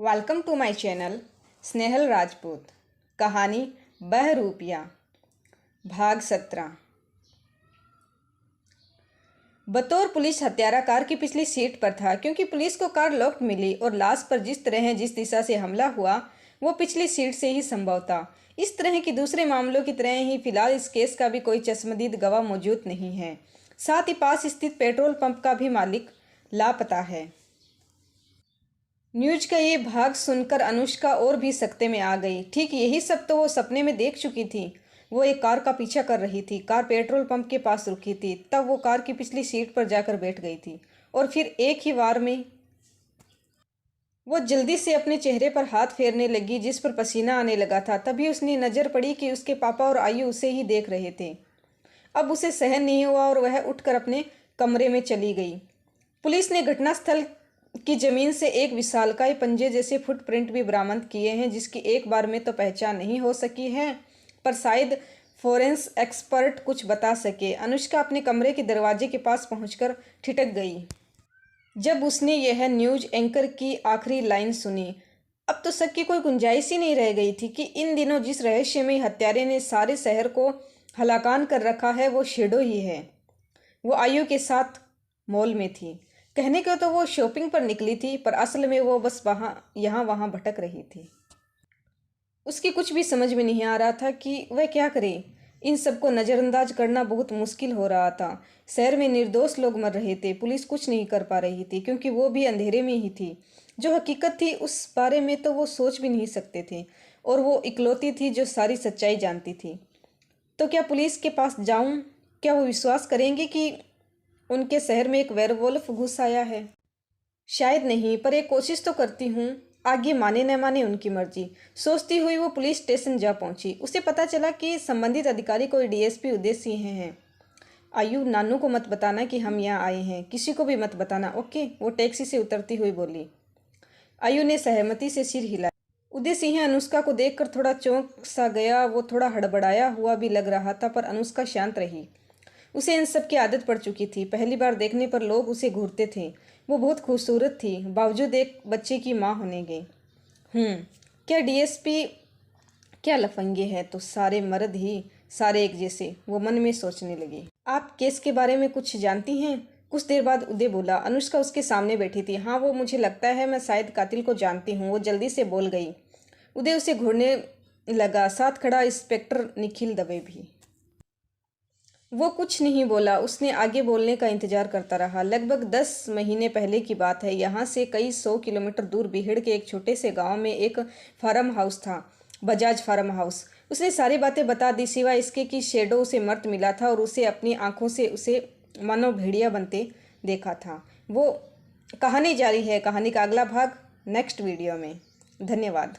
Welcome to my channel Snehal Rajput. कहानी बहरूपिया भाग 17। बतौर पुलिस हत्यारा कार की पिछली सीट पर था क्योंकि पुलिस को कार लॉक्ड मिली और लाश पर जिस तरह जिस दिशा से हमला हुआ वो पिछली सीट से ही संभव था। इस तरह की दूसरे मामलों की तरह ही फिलहाल इस केस का भी कोई चश्मदीद गवाह मौजूद नहीं है। साथ ही पास स्थित पेट्रोल पंप का भी मालिक लापता है। न्यूज का ये भाग सुनकर अनुष्का और भी सकते में आ गई। ठीक यही सब तो वो सपने में देख चुकी थी। वो एक कार का पीछा कर रही थी। कार पेट्रोल पंप के पास रुकी थी। तब वो कार की पिछली सीट पर जाकर बैठ गई थी और फिर एक ही बार में वो जल्दी से अपने चेहरे पर हाथ फेरने लगी जिस पर पसीना आने लगा था। तभी उसने नज़र पड़ी कि उसके पापा और आयु उसे ही देख रहे थे। अब उसे सहन नहीं हुआ और वह उठकर अपने कमरे में चली गई। पुलिस ने घटनास्थल की जमीन से एक विशालकाय पंजे जैसे फुटप्रिंट भी बरामद किए हैं जिसकी एक बार में तो पहचान नहीं हो सकी है, पर शायद फोरेंस एक्सपर्ट कुछ बता सके। अनुष्का अपने कमरे के दरवाजे के पास पहुंचकर ठिठक गई जब उसने यह न्यूज एंकर की आखिरी लाइन सुनी। अब तो शक की कोई गुंजाइश ही नहीं रह गई थी कि इन दिनों जिस रहस्यमय हत्यारे ने सारे शहर को हलाकान कर रखा है वो शेडो ही है। वो आयु के साथ मॉल में थी। कहने को तो वो शॉपिंग पर निकली थी, पर असल में वो बस यहाँ वहाँ भटक रही थी। उसकी कुछ भी समझ में नहीं आ रहा था कि वह क्या करे। इन सबको नज़रअंदाज करना बहुत मुश्किल हो रहा था। शहर में निर्दोष लोग मर रहे थे। पुलिस कुछ नहीं कर पा रही थी क्योंकि वो भी अंधेरे में ही थी। जो हकीकत थी उस बारे में तो वो सोच भी नहीं सकते थे और वो इकलौती थी जो सारी सच्चाई जानती थी। तो क्या पुलिस के पास जाऊं? क्या वो विश्वास करेंगे कि उनके शहर में एक वेयरवुल्फ घुस आया है? शायद नहीं, पर एक कोशिश तो करती हूँ। आगे माने न माने उनकी मर्जी, सोचती हुई वो पुलिस स्टेशन जा पहुंची। उसे पता चला कि संबंधित अधिकारी कोई डीएसपी उदय सिंह हैं। आयु, नानू को मत बताना कि हम यहाँ आए हैं, किसी को भी मत बताना, ओके? वो टैक्सी से उतरती हुई बोली। आयु ने सहमति से सिर हिलाया। उदय सिंह अनुष्का को देखकर थोड़ा चौंक सा गया। वो थोड़ा हड़बड़ाया हुआ भी लग रहा था, पर अनुष्का शांत रही। उसे इन सब की आदत पड़ चुकी थी। पहली बार देखने पर लोग उसे घूरते थे। वो बहुत खूबसूरत थी, बावजूद एक बच्चे की माँ होने के। क्या डीएसपी क्या लफंगे हैं, तो सारे मर्द ही सारे एक जैसे, वो मन में सोचने लगी। आप केस के बारे में कुछ जानती हैं? कुछ देर बाद उदय बोला। अनुष्का उसके सामने बैठी थी। हाँ, वो मुझे लगता है मैं शायद कातिल को जानती हूँ, वो जल्दी से बोल गई। उदय उसे घूरने लगा, साथ खड़ा इंस्पेक्टर निखिल दवे भी। वो कुछ नहीं बोला। उसने आगे बोलने का इंतजार करता रहा। लगभग 10 महीने पहले की बात है। यहाँ से कई 100 किलोमीटर दूर बिहड़ के एक छोटे से गांव में एक फार्म हाउस था, बजाज फार्म हाउस। उसने सारी बातें बता दी सिवाय इसके कि शेडो उसे मर्द मिला था और उसे अपनी आंखों से उसे मानो भेड़िया बनते देखा था। वो कहानी जारी है। कहानी का अगला भाग नेक्स्ट वीडियो में। धन्यवाद।